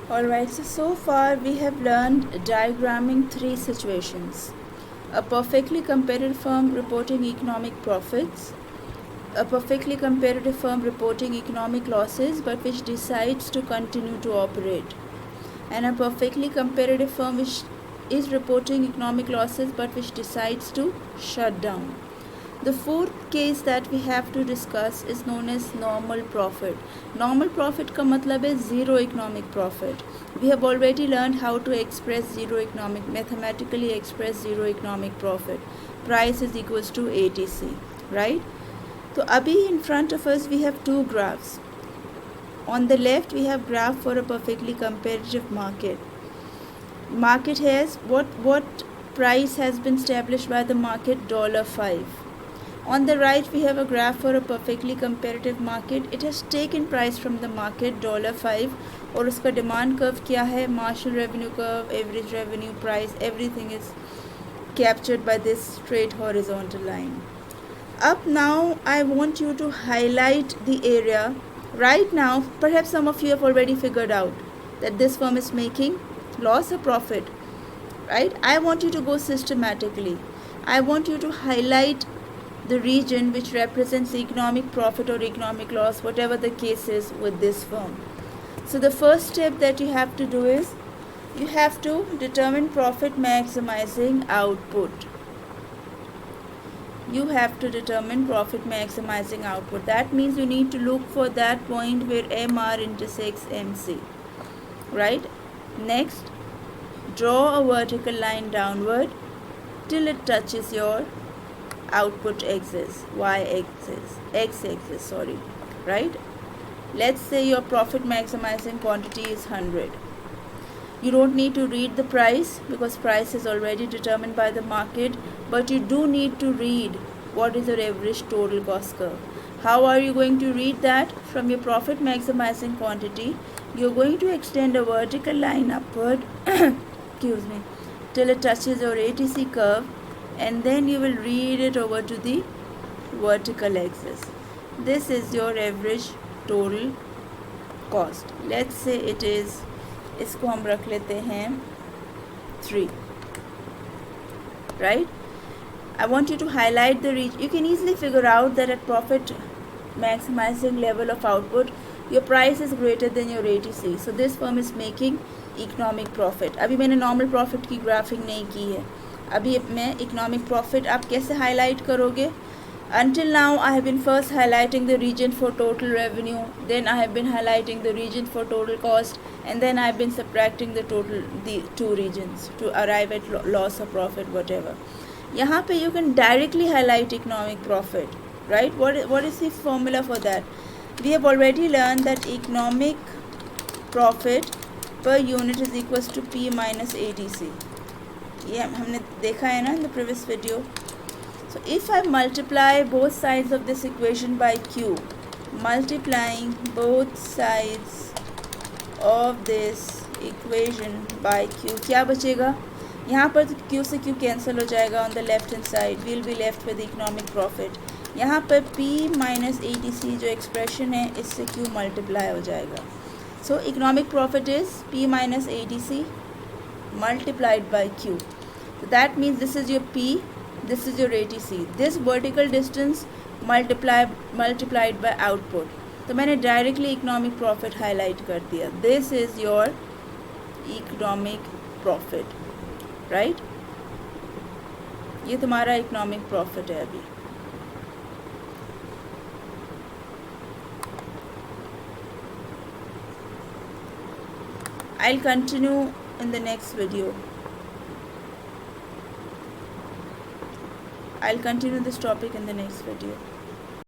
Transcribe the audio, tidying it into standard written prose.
Alright, so far we have learned diagramming three situations. A perfectly competitive firm reporting economic profits, a perfectly competitive firm reporting economic losses but which decides to continue to operate, and a perfectly competitive firm which is reporting economic losses but which decides to shut down. The fourth case that we have to discuss is known as normal profit. Normal profit का मतलब है zero economic profit. We have already learned how to express mathematically express zero economic profit. Price is equals to ATC, right? तो अभी in front of us we have two graphs. On the left we have graph for a perfectly competitive market. Market has what price has been established by the market $5. On the right we have a graph for a perfectly competitive market. It has taken price from the market $5 और उसका demand curve क्या है, Marshall revenue curve, average revenue price, everything is captured by this straight horizontal line. Up now I want you to highlight the area. Right now perhaps some of you have already figured out that this firm is making loss or profit, right? I want you to go systematically. I want you to highlight the region which represents the economic profit or economic loss, whatever the case is with this firm. So the first step that you have to do is you have to determine profit maximizing output. You have to determine profit maximizing output. That means you need to look for that point where MR intersects MC, right? Next, draw a vertical line downward till it touches your output axis, x-axis, right? Let's say your profit maximizing quantity is 100. You don't need to read the price because price is already determined by the market, but you do need to read what is your average total cost curve. How are you going to read that? From your profit maximizing quantity, you're going to extend a vertical line upward excuse me, till it touches your ATC curve, and then you will read it over to the vertical axis. This is your average total cost. Let's say it is, इसको हम रख लेते हैं 3, right? I want you to highlight the region. You can easily figure out that at profit maximizing level of output your price is greater than your ATC. So this firm is making economic profit. अभी मैंने normal profit की graphing नहीं की है. अभी मैं economic profit आप कैसे highlight करोगे? Until now I have been first highlighting the region for total revenue, then I have been highlighting the region for total cost, and then I have been subtracting the two regions to arrive at loss or profit, whatever. यहाँ पे you can directly highlight economic profit, right? What is the formula for that? We have already learned that economic profit per unit is equals to P minus ATC. ये हमने देखा है ना in the previous video. So if I multiply both sides of this equation by Q, multiplying both sides of this equation by Q, क्या बचेगा? यहाँ पर Q से Q कैंसिल हो जाएगा. On the left hand side we'll be left with economic profit. यहाँ पर P minus ATC जो expression है इससे Q multiply हो जाएगा. So economic profit is P minus ATC multiplied by Q. So that means this is your P, this is your ATC. This vertical distance multiplied by output. तो मैंने directly economic profit highlight कर दिया. This is your economic profit, right? ये तुम्हारा economic profit है अभी. I'll continue in the next video. I'll continue this topic in the next video.